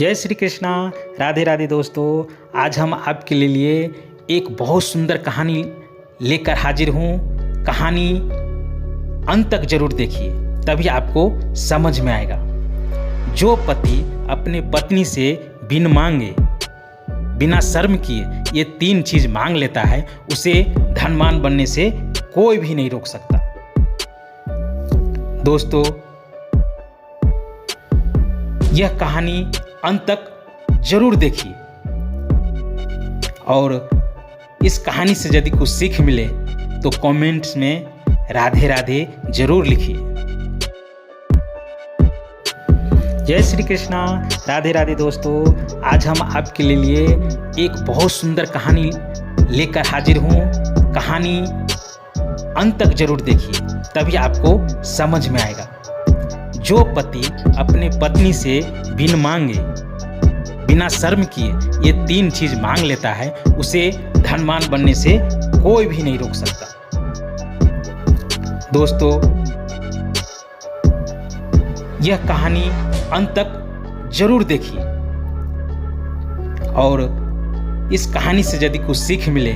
जय श्री कृष्णा। राधे राधे दोस्तों, आज हम आपके लिए एक बहुत सुंदर कहानी लेकर हाजिर हूँ। कहानी अंत तक जरूर देखिए, तभी आपको समझ में आएगा। जो पति अपने पत्नी से बिन मांगे, बिना शर्म किए ये 3 चीज मांग लेता है, उसे धनवान बनने से कोई भी नहीं रोक सकता। दोस्तों, यह कहानी अंत तक जरूर देखिए और इस कहानी से यदि कुछ सीख मिले तो कमेंट्स में राधे राधे जरूर लिखिए। जय श्री कृष्णा। राधे राधे दोस्तों, आज हम आपके लिए एक बहुत सुंदर कहानी लेकर हाजिर हूँ। कहानी अंत तक जरूर देखिए, तभी आपको समझ में आएगा। जो पति अपने पत्नी से बिन मांगे, बिना शर्म किए ये 3 चीज मांग लेता है, उसे धनवान बनने से कोई भी नहीं रोक सकता। दोस्तों, यह कहानी अंत तक जरूर देखिए और इस कहानी से यदि कुछ सीख मिले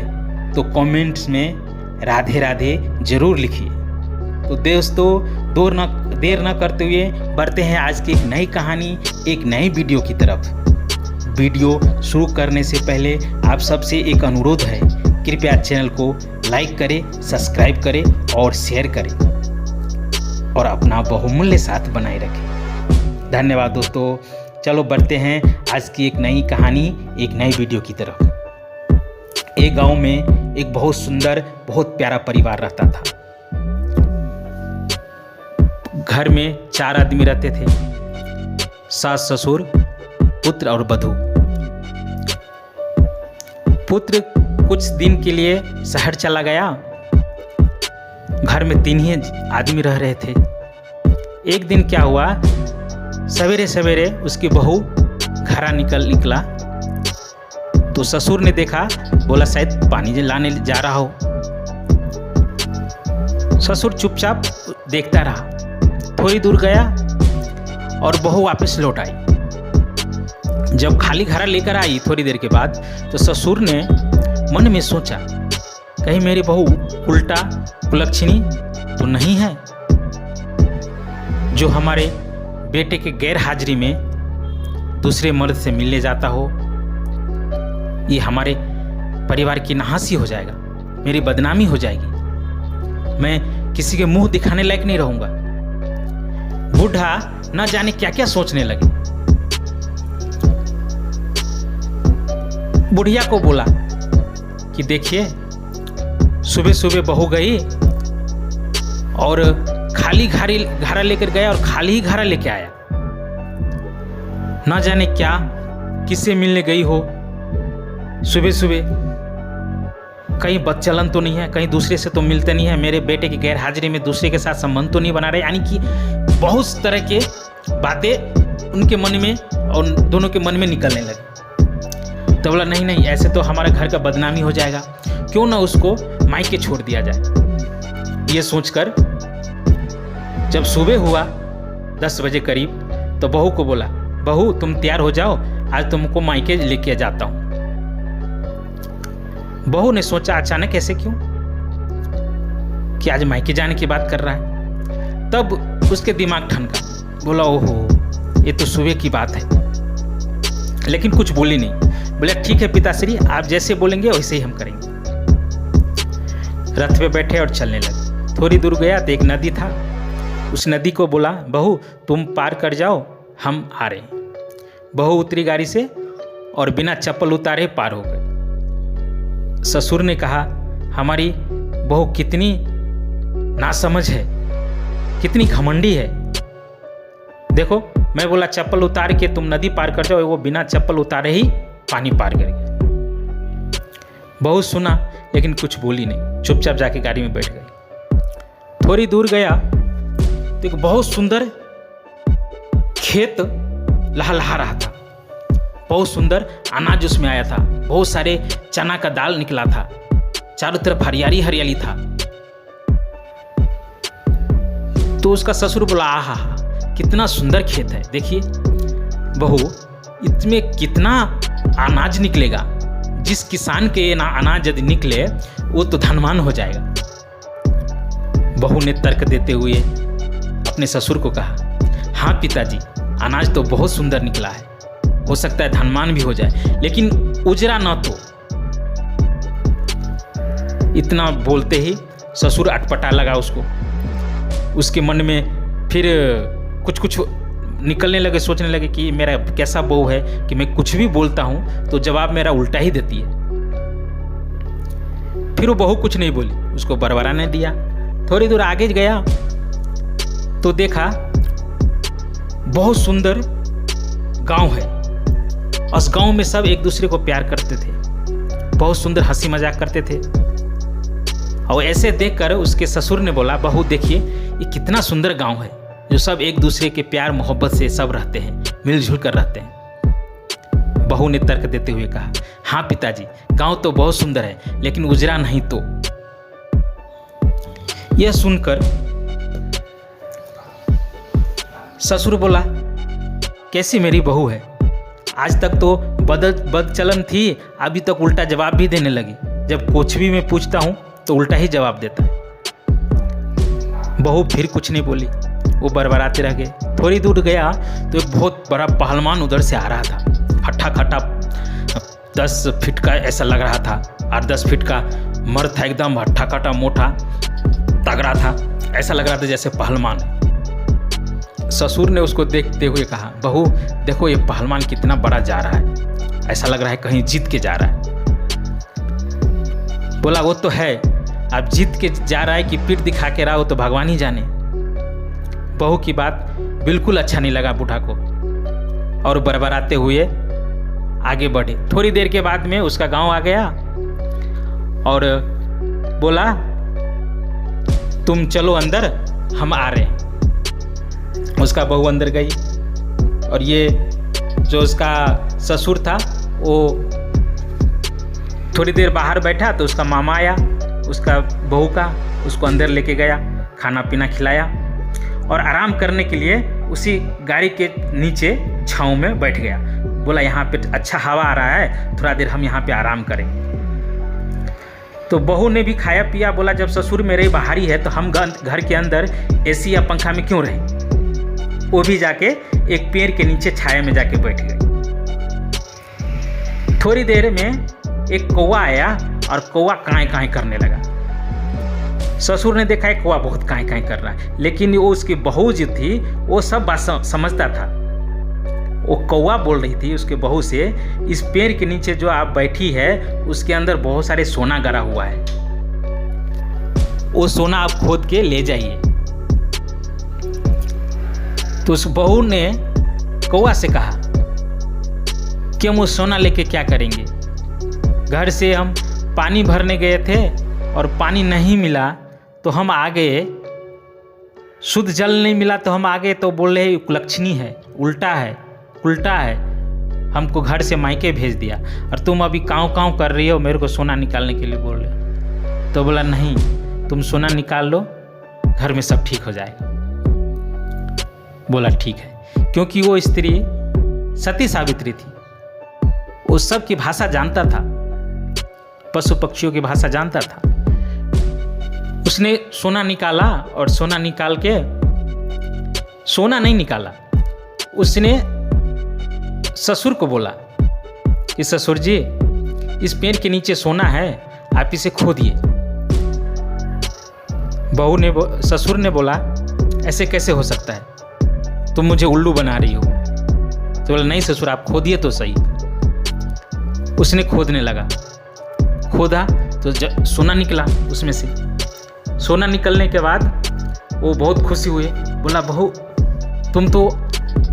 तो कमेंट्स में राधे राधे जरूर लिखिए। तो दोस्तों, देर न करते हुए बढ़ते हैं आज की एक नई कहानी, एक नई वीडियो की तरफ। वीडियो शुरू करने से पहले आप सबसे एक अनुरोध है, कृपया चैनल को लाइक करें, सब्सक्राइब करें और शेयर करें और अपना बहुमूल्य साथ बनाए रखें। धन्यवाद दोस्तों। चलो बढ़ते हैं आज की एक नई कहानी, एक नई वीडियो की तरफ। एक गांव में एक बहुत सुंदर, बहुत प्यारा परिवार रहता था। घर में 4 आदमी रहते थे, सास, ससुर, पुत्र और वधू। पुत्र कुछ दिन के लिए शहर चला गया। घर में 3 ही आदमी रह रहे थे। एक दिन क्या हुआ, सवेरे सवेरे उसकी बहू घर निकला तो ससुर ने देखा, बोला शायद पानी लाने जा रहा हो। ससुर चुपचाप देखता रहा। थोड़ी दूर गया और बहू वापस लौट आई। जब खाली घड़ा लेकर आई थोड़ी देर के बाद, तो ससुर ने मन में सोचा, कहीं मेरी बहू उल्टा कुलक्षणी तो नहीं है, जो हमारे बेटे के गैर हाजिरी में दूसरे मर्द से मिलने जाता हो। ये हमारे परिवार की नहासी हो जाएगा, मेरी बदनामी हो जाएगी, मैं किसी के मुंह दिखाने लायक नहीं रहूंगा। बूढ़ा न जाने क्या क्या सोचने लगे। बुढ़िया को बोला कि देखिए, सुबह सुबह बहू गई और खाली घड़ा लेकर गया और खाली ही घड़ा लेके आया। न जाने क्या किससे मिलने गई हो सुबह सुबह, कहीं बदचलन तो नहीं है, कहीं दूसरे से तो मिलते नहीं है, मेरे बेटे की गैर हाजिरी में दूसरे के साथ संबंध तो नहीं बना रहे। यानी कि बहुत तरह के बातें उनके मन में और दोनों के मन में निकलने लगी। तो बोला नहीं, ऐसे तो हमारा घर का बदनामी हो जाएगा, क्यों ना उसको मायके छोड़ दिया जाए। ये सोचकर जब सुबह हुआ 10 बजे करीब, तो बहू को बोला, बहू तुम तैयार हो जाओ, आज तुमको मायके लेके जाता हूं। बहू ने सोचा, अचानक ऐसे क्यों, कि आज मायके जाने की बात कर रहा है। तब उसके दिमाग ठनका, बोला ओहो, ये तो सुबह की बात है। लेकिन कुछ बोली नहीं। बोले ठीक है पिताश्री, आप जैसे बोलेंगे वैसे ही हम करेंगे। रथ पे बैठे और चलने लगे। थोड़ी दूर गया तो एक नदी था। उस नदी को बोला, बहू तुम पार कर जाओ, हम आ रहे हैं। बहू उतरी गाड़ी से और बिना चप्पल उतारे पार हो गए। ससुर ने कहा, हमारी बहू कितनी नासमझ है, कितनी घमंडी है। देखो, मैं बोला चप्पल उतार के तुम नदी पार कर जाओ, वो बिना चप्पल उतारे ही पानी पार कर गया। बहू सुना लेकिन कुछ बोली नहीं, चुपचाप जाके गाड़ी में बैठ गई। थोड़ी दूर गया तो एक बहुत सुंदर खेत लहलहा रहा था। बहुत सुंदर अनाज उसमें आया था, बहुत सारे चना का दाल निकला था, चारों तरफ हरियाली हरियाली था। तो उसका ससुर बोला, आहा कितना सुंदर खेत है, देखिए। बहू इसमें कितना अनाज निकलेगा, जिस किसान के ना अनाज यदि निकले वो तो धनवान हो जाएगा। बहू ने तर्क देते हुए अपने ससुर को कहा, हाँ पिताजी, अनाज तो बहुत सुंदर निकला है, हो सकता है धनवान भी हो जाए, लेकिन उजरा ना तो। इतना बोलते ही ससुर अटपटा लगा उसको। उसके मन में फिर कुछ कुछ निकलने लगे, सोचने लगे कि मेरा कैसा बहू है कि मैं कुछ भी बोलता हूं तो जवाब मेरा उल्टा ही देती है। फिर वो बहू कुछ नहीं बोली, उसको बरबराने दिया। थोड़ी दूर आगे गया तो देखा बहुत सुंदर गांव है। उस गांव में सब एक दूसरे को प्यार करते थे, बहुत सुंदर हंसी मजाक करते थे। और ऐसे देखकर उसके ससुर ने बोला, बहू देखिए ये कितना सुंदर गांव है, जो सब एक दूसरे के प्यार मोहब्बत से सब रहते हैं, मिलजुल कर रहते हैं। बहू ने तर्क देते हुए कहा, हाँ पिताजी, गांव तो बहुत सुंदर है, लेकिन उजरा नहीं तो। यह सुनकर ससुर बोला, कैसी मेरी बहू है, आज तक तो बदचलन थी, अभी तक उल्टा जवाब भी देने लगी। जब कुछ भी मैं पूछता हूं तो उल्टा ही जवाब देता है। बहू फिर कुछ नहीं बोली, वो बरबराते रह गए। थोड़ी दूर गया तो एक बहुत बड़ा पहलवान उधर से आ रहा था, हट्ठा खट्टा 10 फीट का ऐसा लग रहा था, 8-10 फीट का मर्द था, एकदम हट्ठा खट्टा मोटा तगड़ा था, ऐसा लग रहा था जैसे पहलवान। ससुर ने उसको देखते हुए कहा, बहू देखो ये पहलवान कितना बड़ा जा रहा है, ऐसा लग रहा है कहीं जीत के जा रहा है। बोला, वो तो है, अब जीत के जा रहा है कि पीठ दिखा के रहा हो तो भगवान ही जाने। बहू की बात बिल्कुल अच्छा नहीं लगा बूढ़ा को, और बरबराते हुए आगे बढ़े। थोड़ी देर के बाद में उसका गांव आ गया और बोला, तुम चलो अंदर, हम आ रहे हैं। उसका बहू अंदर गई और ये जो उसका ससुर था वो थोड़ी देर बाहर बैठा तो उसका मामा आया, उसका बहू का, उसको अंदर लेके गया, खाना पीना खिलाया और आराम करने के लिए उसी गाड़ी के नीचे छांव में बैठ गया। बोला, यहाँ पे अच्छा हवा आ रहा है, थोड़ा देर हम यहाँ पे आराम करें। तो बहू ने भी खाया पिया। बोला, जब ससुर मेरे बाहरी है तो हम घर के अंदर एसी या पंखा में क्यों रहें। वो भी जाके एक पेड़ के नीचे छाया में जाके बैठ गई। थोड़ी देर में एक कौवा आया और कौवा काएं काएं करने लगा। ससुर ने देखा एक कौवा बहुत काएं काएं कर रहा है, लेकिन वो उसकी बहू जो थी वो सब बात समझता था। वो कौवा बोल रही थी उसके बहू से, इस पेड़ के नीचे जो आप बैठी है उसके अंदर बहुत सारे सोना गड़ा हुआ है, वो सोना आप खोद के ले जाइए। तो उस बहू ने कौवा से कहा कि हम वो सोना लेके क्या करेंगे, घर से हम पानी भरने गए थे और पानी नहीं मिला तो हम आ गए, शुद्ध जल नहीं मिला तो हम आ गए, तो बोल रहे कुलक्षणी है, उल्टा है, हमको घर से मायके भेज दिया और तुम अभी काँव काँव कर रही हो, मेरे को सोना निकालने के लिए बोल रहे। तो बोला, नहीं, तुम सोना निकाल लो, घर में सब ठीक हो जाएगा। बोला, ठीक है, क्योंकि वो स्त्री सती सावित्री थी, वो सब की भाषा जानता था, पशु पक्षियों की भाषा जानता था। उसने सोना निकाला और सोना निकाल के, सोना नहीं निकाला, उसने ससुर को बोला कि ससुर जी, इस पेड़ के नीचे सोना है, आप इसे खोदिए। बहू ने, ससुर ने बोला, ऐसे कैसे हो सकता है, तुम मुझे उल्लू बना रही हो। तो बोला, नहीं ससुर, आप खोदिए तो सही। उसने खोदने लगा, खोदा तो सोना निकला उसमें से। सोना निकलने के बाद वो बहुत खुशी हुए। बोला, बहू तुम तो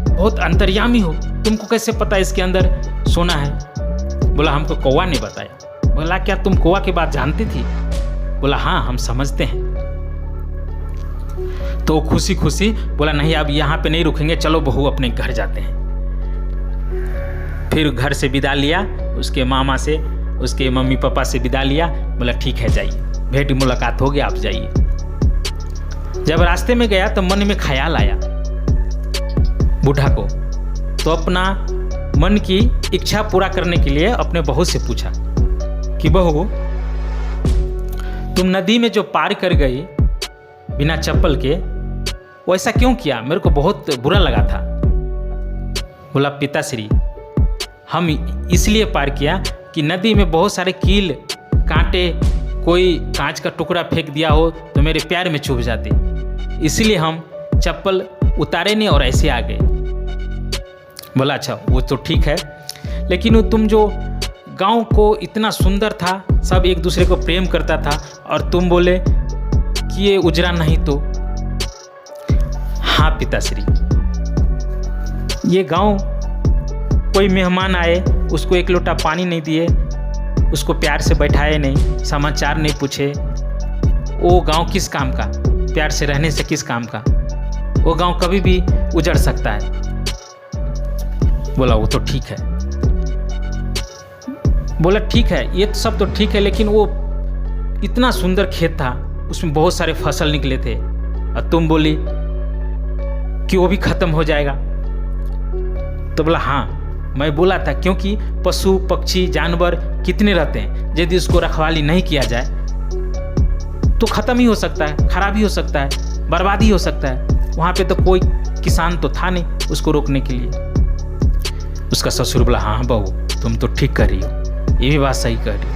बहुत अंतर्यामी हो, तुमको कैसे पता इसके अंदर सोना है। बोला, हमको कौवा ने बताया। बोला, क्या तुम कौवा की बात जानती थी। बोला, हाँ, हम समझते हैं। तो खुशी खुशी बोला, नहीं अब यहाँ पे नहीं रुकेंगे, चलो बहू अपने घर जाते हैं। फिर घर से विदा लिया, उसके मामा से, उसके मम्मी पापा से विदा लिया। बोला, ठीक है जाइए, भेंट मुलाकात हो गया, आप जाइए। जब रास्ते में गया तो मन में ख्याल आया बूढ़ा को, तो अपना मन की इच्छा पूरा करने के लिए अपने बहू से पूछा कि बहू, तुम नदी में जो पार कर गई बिना चप्पल के, वो ऐसा क्यों किया? मेरे को बहुत बुरा लगा था। बोला, पिताश्री, हम इसलिए पार किया कि नदी में बहुत सारे कील कांटे, कोई कांच का टुकड़ा फेंक दिया हो तो मेरे पैर में चुभ जाते, इसलिए हम चप्पल उतारे नहीं और ऐसे आ गए। बोला, अच्छा वो तो ठीक है, लेकिन वो तुम जो गांव को इतना सुंदर था, सब एक दूसरे को प्रेम करता था, और तुम बोले कि ये उजरा नहीं तो? हाँ पिताश्री, ये गांव कोई मेहमान आए उसको एक लोटा पानी नहीं दिए, उसको प्यार से बैठाए नहीं, समाचार नहीं पूछे, वो गांव किस काम का? प्यार से रहने से किस काम का? वो गांव कभी भी उजड़ सकता है। बोला, वो तो ठीक है। बोला, ठीक है, ये तो सब तो ठीक है, लेकिन वो इतना सुंदर खेत था, उसमें बहुत सारे फसल निकले थे, और तुम बोली कि वो भी खत्म हो जाएगा। तो बोला, हाँ मैं बोला था, क्योंकि पशु पक्षी जानवर कितने रहते हैं, यदि उसको रखवाली नहीं किया जाए तो खत्म ही हो सकता है, खराब ही हो सकता है, बर्बाद ही हो सकता है। वहाँ पे तो कोई किसान तो था नहीं उसको रोकने के लिए। उसका ससुर बोला, हाँ बहू तुम तो ठीक कर रही हो, ये भी बात सही कर रही हो।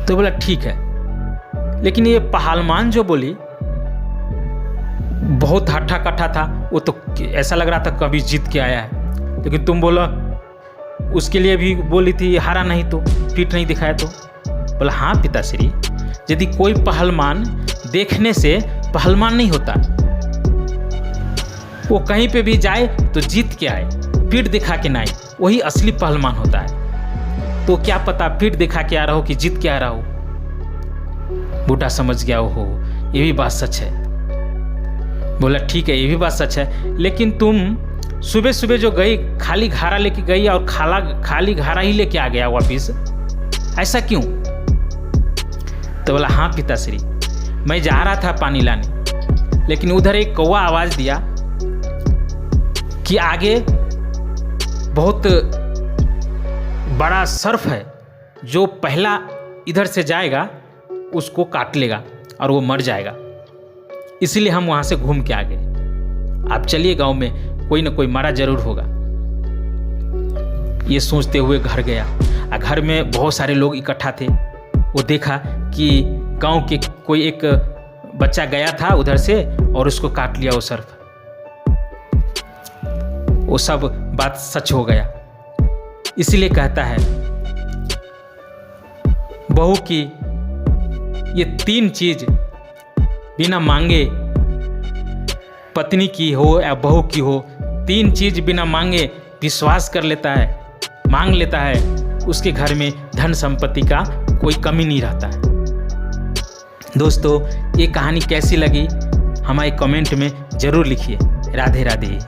तो बोला, ठीक है, लेकिन ये पहलवान जो बोली बहुत हट्ठा कट्ठा था, वो तो ऐसा लग रहा था कभी जीत के आया है, लेकिन तुम बोला उसके लिए भी बोली थी हारा नहीं तो, पीठ नहीं दिखाया तो। बोला, हाँ पिताश्री, यदि कोई पहलवान देखने से पहलवान नहीं होता, वो कहीं पे भी जाए तो जीत के आए, पीठ दिखा के ना आए, वही असली पहलवान होता है। तो क्या पता पीठ दिखा के आ रहा हो कि जीत के आ रहा हो। बूढ़ा समझ गया, हो ये भी बात सच है। बोला, ठीक है, ये भी बात सच है, लेकिन तुम सुबह सुबह जो गई खाली घारा लेके गई और खाली घारा ही लेके आ गया वापिस, ऐसा क्यों? तो बोला, हाँ पिताश्री, मैं जा रहा था पानी लाने, लेकिन उधर एक कौवा आवाज दिया कि आगे बहुत बड़ा सर्प है, जो पहला इधर से जाएगा उसको काट लेगा और वो मर जाएगा, इसलिए हम वहां से घूम के आ गए। आप चलिए, गांव में कोई ना कोई मरा जरूर होगा। ये सोचते हुए घर गया, और घर में बहुत सारे लोग इकट्ठा थे। वो देखा कि गांव के कोई एक बच्चा गया था उधर से और उसको काट लिया वो सर्प। वो सब बात सच हो गया। इसलिए कहता है बहू की ये 3 चीज बिना मांगे, पत्नी की हो या बहू की हो, 3 चीज बिना मांगे विश्वास कर लेता है, मांग लेता है, उसके घर में धन संपत्ति का कोई कमी नहीं रहता है। दोस्तों, ये कहानी कैसी लगी हमारे कमेंट में ज़रूर लिखिए। राधे राधे।